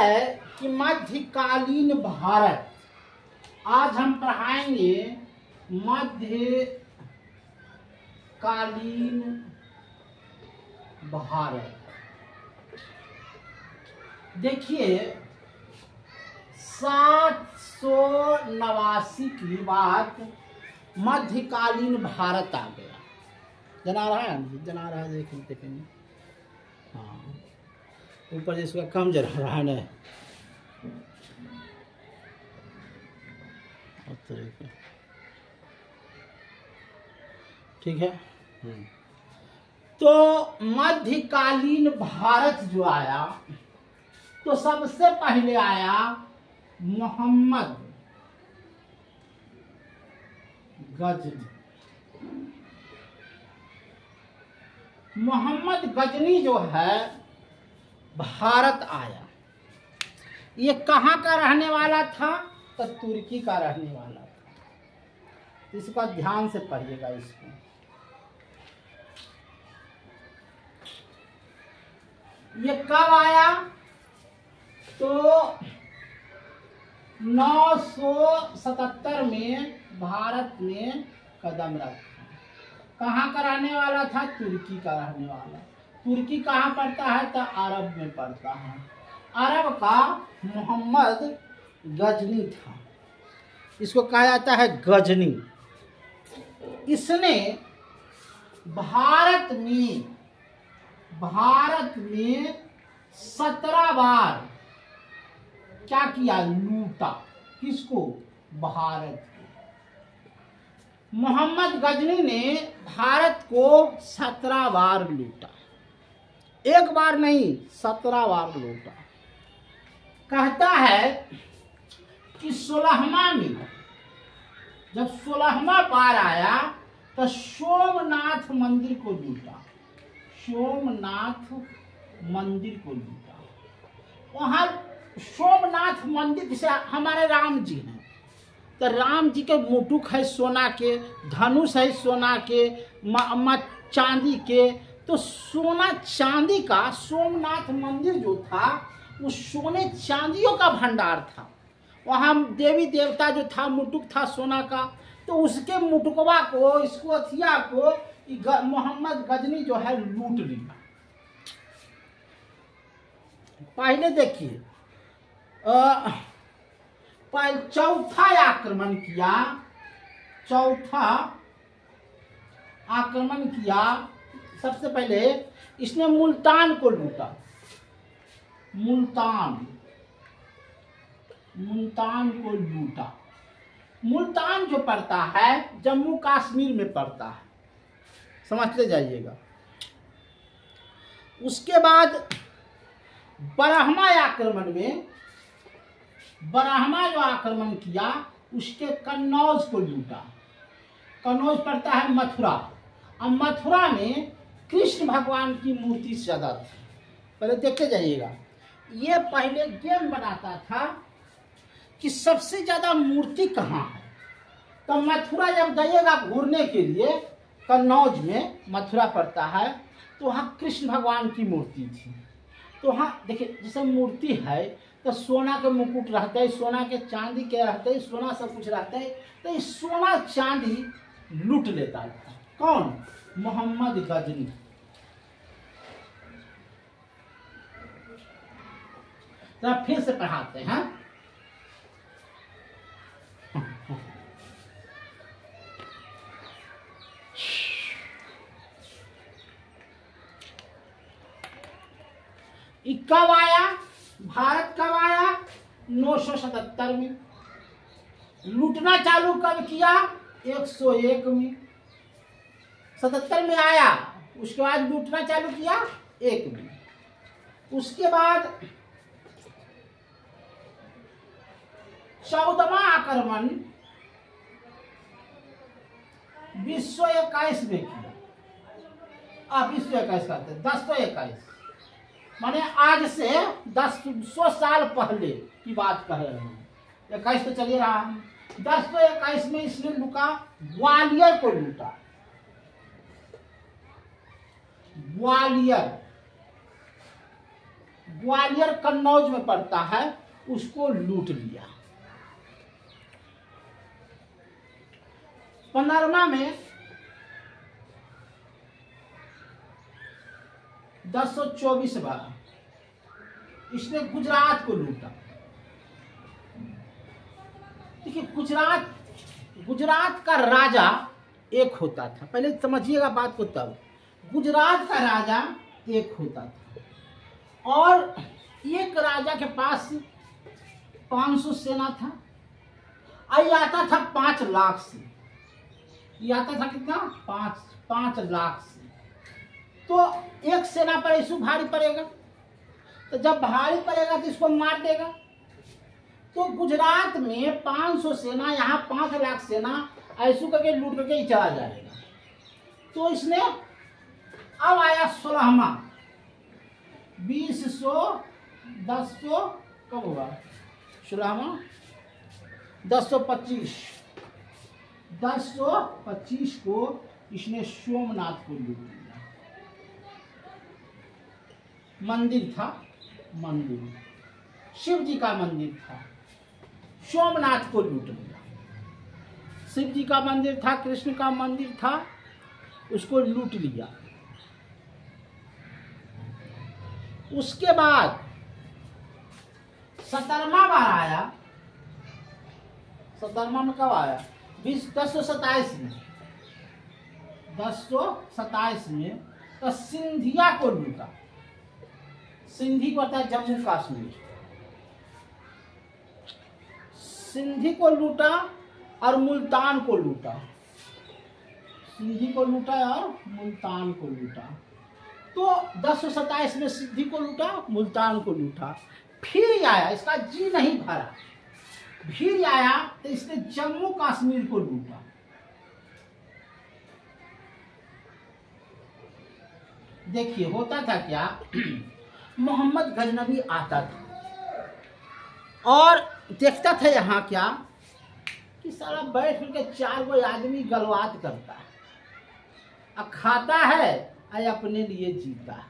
है कि मध्यकालीन भारत, आज हम पढ़ाएंगे मध्यकालीन भारत। देखिए 789 की बात मध्यकालीन भारत आ गया। जना रहा है, जना रहा है, देखेंगे। हाँ, ऊपर जिसका कम जला रहा है ना, ठीक है। तो मध्यकालीन भारत जो आया, तो सबसे पहले आया मोहम्मद गजनी। मोहम्मद गजनी जो है भारत आया। ये कहाँ का रहने वाला था? तो तुर्की का रहने वाला था। इसका ध्यान से पढ़िएगा इसको। ये कब आया? तो 977 में भारत में कदम रखा। कहाँ का रहने वाला था? तुर्की का रहने वाला। तुर्की कहाँ पड़ता है? तो अरब में पड़ता है। अरब का मोहम्मद गजनी था। इसको कहा जाता है गजनी। इसने भारत में 17 बार क्या किया? लूटा। किसको? भारत को। मोहम्मद गजनी ने भारत को 17 बार लूटा। एक बार नहीं, 17 बार लूटा। कहता है कि 16वां में, जब 16वां बार आया तो सोमनाथ मंदिर को लूटा। सोमनाथ मंदिर को लूटा। वहां सोमनाथ मंदिर, जैसे हमारे राम जी हैं, तो राम जी के मुटुक है सोना के, धनुष है सोना के, चांदी के। तो सोना चांदी का सोमनाथ मंदिर जो था, वो सोने चांदियों का भंडार था। वहाँ देवी देवता जो था, मुटुक था सोना का, तो उसके मुटुकवा को, इसको हथिया को मोहम्मद गजनी जो है लूट लिया। पहले देखिए, चौथा आक्रमण किया। सबसे पहले इसने मुल्तान को लूटा। मुल्तान को लूटा। मुल्तान जो पड़ता है जम्मू कश्मीर में पड़ता है, समझते जाइएगा। उसके बाद ब्रह्मा जो आक्रमण किया, उसके कन्नौज को लूटा। कन्नौज पड़ता है मथुरा। और मथुरा में कृष्ण भगवान की मूर्ति सदा थी। पहले देखते जाइएगा। ये पहले गेम बनाता था कि सबसे ज्यादा मूर्ति कहाँ है। तो मथुरा जब जाइएगा घूरने के लिए, कन्नौज में मथुरा पड़ता है, तो वहाँ कृष्ण भगवान की मूर्ति थी। तो वहाँ देखिए, जैसे मूर्ति है तो सोना के मुकुट रहते हैं, सोना के चांदी के रहते हैं, सोना सब कुछ रहता है। तो ये सोना चांदी लूट लेता था। कौन? मोहम्मद गजनी। तो फिर से पढ़ाते हैं। कब आया भारत? कब आया? 977 में। लूटना चालू कब किया? 101 में। 77 में आया, उसके बाद लूटना चालू किया 1 में। उसके बाद 14वां आक्रमण 221 में किया। आप 221 कहते हैं, 1021, माने आज से 100 साल पहले की बात कह रहे हैं। 21 तो चलिए रहा है। 1021 में इसने लुका ग्वालियर को लूटा। ग्वालियर कन्नौज में पड़ता है, उसको लूट लिया। 15वां में 1024 बार इसने गुजरात को लूटा। देखिए, गुजरात का राजा एक होता था, पहले समझिएगा बात को। तब गुजरात का राजा एक होता था और एक राजा के पास 500 सेना था और आता था 5 लाख से। ये आता था कितना? 5 लाख से। तो एक सेना पर ऐसु भारी पड़ेगा, तो जब भारी पड़ेगा तो इसको मार देगा। तो गुजरात में 500 सेना, यहाँ 5 लाख सेना, ऐसु करके लूट करके ही चला जाएगा। तो इसने अब आया 16वां, 2000, 1000 कब हुआ? 16वां 1025 को इसने सोमनाथ को लूट लिया। मंदिर था, मंदिर शिव जी का मंदिर था, सोमनाथ को लूट लिया। शिव जी का मंदिर था, कृष्ण का मंदिर था, उसको लूट लिया। उसके बाद 17वां बार आया। 17वां में कब आया? 1027 में। 1027 में तो सिंधिया को लूटा। सिंधी को होता है जम्मू कश्मीर। सिंधी को लूटा और मुल्तान को लूटा। सिंधी को लूटा और मुल्तान को लूटा। तो 1027 में सिंधी को लूटा, मुल्तान को लूटा। फिर आया, इसका जी नहीं भरा, फिर आया तो इसने जम्मू कश्मीर को लूटा। देखिए होता था क्या, मोहम्मद गजनवी आता था और देखता था यहाँ क्या कि सारा बैठ के 4 गो आदमी गलबात करता है और खाता है और अपने लिए जीता है।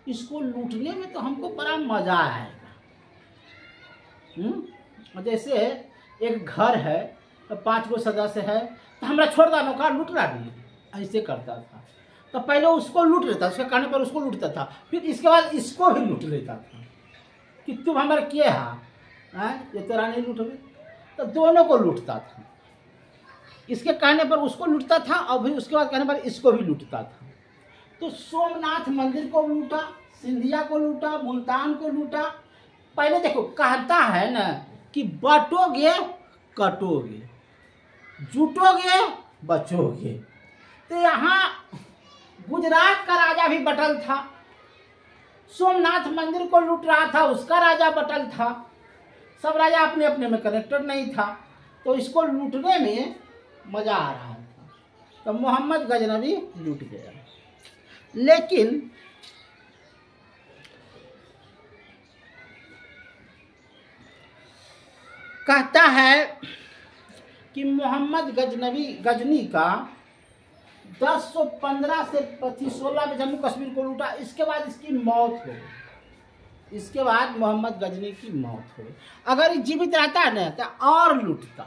इसको लूटने में तो हमको बड़ा मजा आएगा। जैसे एक घर है तो 5 गो सदस्य है, तो हमरा छोड़ दो नौकर लूट रहा नहीं, ऐसे करता था। तो पहले उसको लूट लेता, उसके कहने पर उसको लूटता था, फिर इसके बाद इसको भी लूट लेता था कि तुम हमारे किए हाँ, ये तेरा नहीं लूटोगे। तो दोनों को लूटता था, इसके कहने पर उसको लूटता था और फिर उसके बाद कहने पर इसको भी लूटता था। तो सोमनाथ मंदिर को लूटा, सिंधिया को लूटा, मुल्तान को लूटा। पहले देखो कहता है ना कि बांटोगे कटोगे, जुटोगे बचोगे। तो यहाँ गुजरात का राजा भी बटल था, सोमनाथ मंदिर को लूट रहा था, उसका राजा बटल था। सब राजा अपने अपने में कनेक्टेड नहीं था, तो इसको लूटने में मजा आ रहा था। तो मोहम्मद गजनवी लूट गया। लेकिन कहता है कि मोहम्मद गजनी का 1015 से 16 में जम्मू कश्मीर को लूटा। इसके बाद इसकी मौत हो गई। इसके बाद मोहम्मद गजनी की मौत हो गई। अगर जीवित रहता है ना तो और लूटता।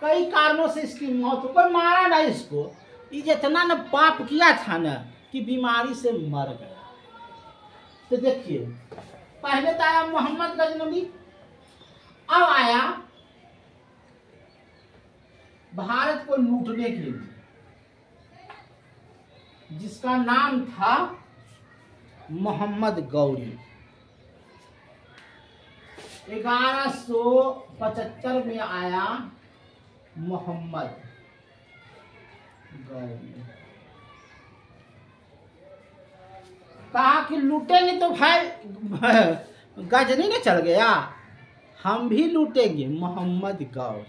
कई कारणों से इसकी मौत हो, कोई मारा ना इसको। ये जितना न पाप किया था ना कि बीमारी से मर गया। तो देखिए पहले तो आया मोहम्मद गजनवी, अब आया भारत को लूटने के लिए, जिसका नाम था मोहम्मद गौरी। 1175 में आया मोहम्मद गौरी। कहा कि लूटेंगे तो भाई गजनी ने चल गया, हम भी लूटेंगे मोहम्मद गौरी।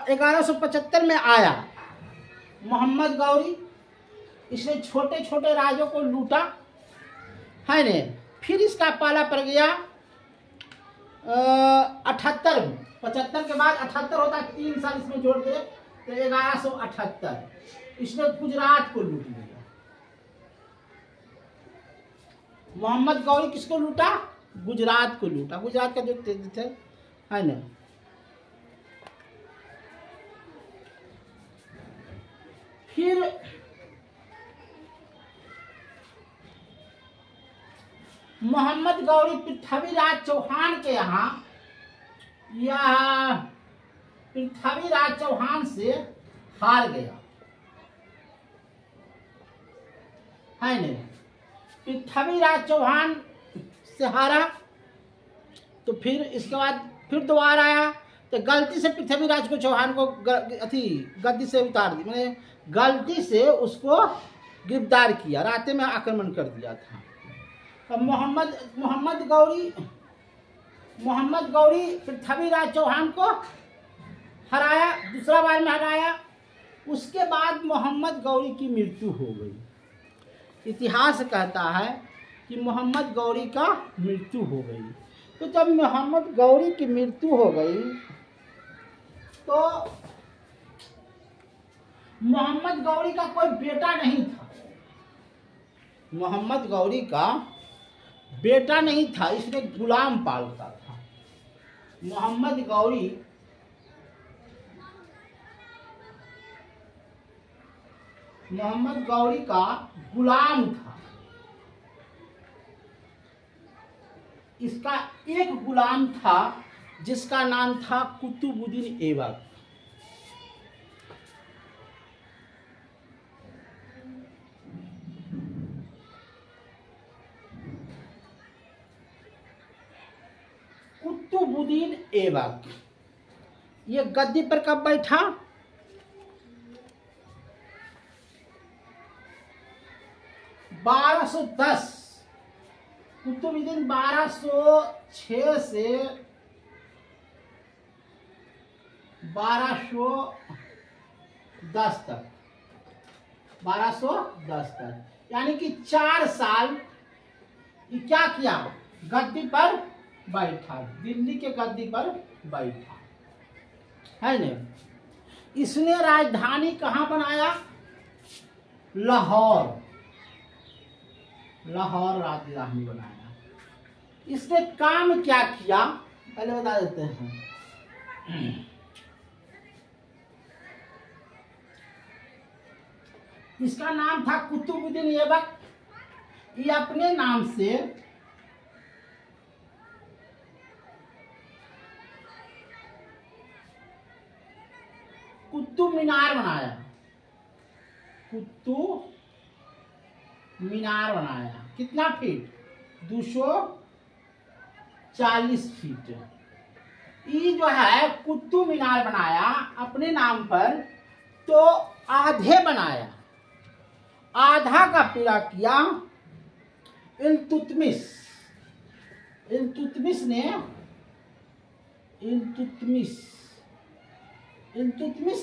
1175 में आया मोहम्मद गौरी। इसने छोटे छोटे राज्यों को लूटा है ने। फिर इसका पाला पड़ गया 78 में। 75 के बाद 78 होता है, 3 साल इसमें जोड़ दे तो 1178। इसने गुजरात को लूट लिया। मोहम्मद गौरी किसको लूटा? गुजरात को लूटा। गुजरात का जो तेज थे है ना। फिर मोहम्मद गौरी पृथ्वीराज चौहान के यहाँ या पृथ्वीराज चौहान से हार गया है नहीं। पृथ्वीराज चौहान से हारा तो फिर इसके बाद फिर दोबारा आया तो गलती से पृथ्वीराज को चौहान को गद्दी से उतार दी, मैंने गलती से उसको गिरफ्तार किया, रास्ते में आक्रमण कर दिया था। तो मोहम्मद गौरी पृथ्वीराज चौहान को हराया, दूसरा बार में हराया। उसके बाद मोहम्मद गौरी की मृत्यु हो गई। इतिहास कहता है कि मोहम्मद गौरी का मृत्यु हो गई। तो जब मोहम्मद गौरी की मृत्यु हो गई तो मोहम्मद गौरी का कोई बेटा नहीं था। मोहम्मद गौरी का बेटा नहीं था, इसने गुलाम पालता था। मोहम्मद गौरी का गुलाम था। इसका एक गुलाम था जिसका नाम था कुतुबुद्दीन ऐबक। कुतुबुद्दीन ऐबक ये गद्दी पर कब बैठा? 1210। कुतुबुद्दीन 1206 से 1210 तक, 1210 तक, यानी कि 4 साल ये क्या किया? गद्दी पर बैठा, दिल्ली के गद्दी पर बैठा है न। इसने राजधानी कहाँ बनाया? लाहौर राजधानी बनाया। इसने काम क्या किया पहले बता देते हैं। इसका नाम था कुतुबुद्दीन ऐबक। ये अपने नाम से कुतुब मीनार बनाया। कुतुब मीनार बनाया। कितना फीट? 240 फीट। ये जो है कुतुब मीनार बनाया अपने नाम पर, तो आधे बनाया, आधा का पूरा किया इल्तुतमिश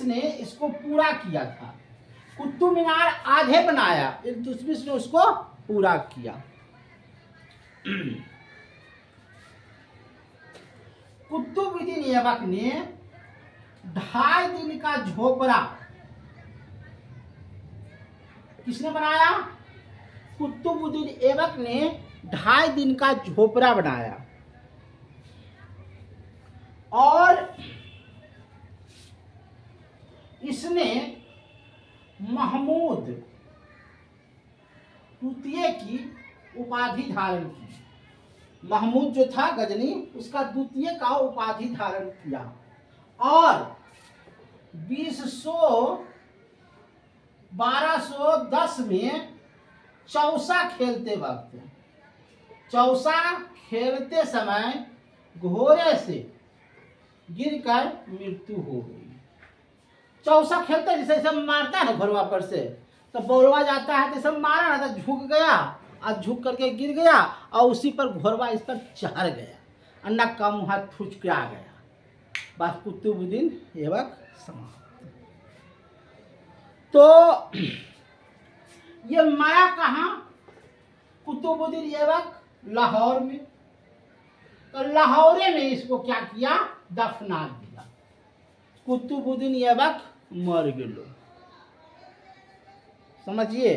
ने इसको पूरा किया था। कुतुब मीनार आधे बनाया, इल्तुतमिश ने उसको पूरा किया। कुतुबुद्दीन ऐबक ने 2.5 दिन का झोपड़ा किसने बनाया? कुतुबुद्दीन ऐबक ने 2.5 दिन का झोपड़ा बनाया और इसने महमूद द्वितीय की उपाधि धारण की। महमूद जो था गजनी, उसका द्वितीय का उपाधि धारण किया और 1210 में चौसा खेलते समय घोड़े से गिरकर मृत्यु हो गई। चौसा खेलते जैसे मारता है ना घोड़वा पर से, तो बौरवा जाता है तो सब मारा ना, तो झुक गया और झुक करके गिर गया और उसी पर घोड़वा इस पर चढ़ गया, अन्ना का मुँह थुचका गया। बस कुतुबुद्दीन ऐबक समाप्त। तो ये मारा कहाँ? कुतुबुद्दीन ऐबक लाहौर में। तो लाहौरे में इसको क्या किया? दफना दिया। कुतुबुद्दीन ऐबक मर गए। समझिए,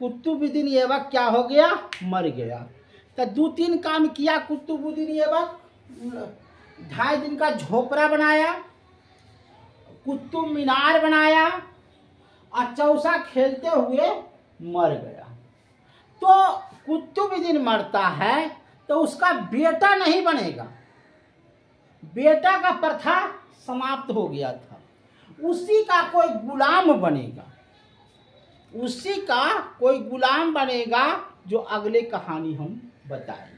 कुतुबुद्दीन ऐबक क्या हो गया, मर गया। तो 2-3 काम किया कुतुबुद्दीन ऐबक। 2.5 दिन का झोपड़ा बनाया, कुतुब मीनार बनाया, और चौसा खेलते हुए मर गया। तो कुतुबुद्दीन मरता है तो उसका बेटा नहीं बनेगा, बेटा का प्रथा समाप्त हो गया था, उसी का कोई गुलाम बनेगा, उसी का कोई गुलाम बनेगा, जो अगले कहानी हम बताएंगे।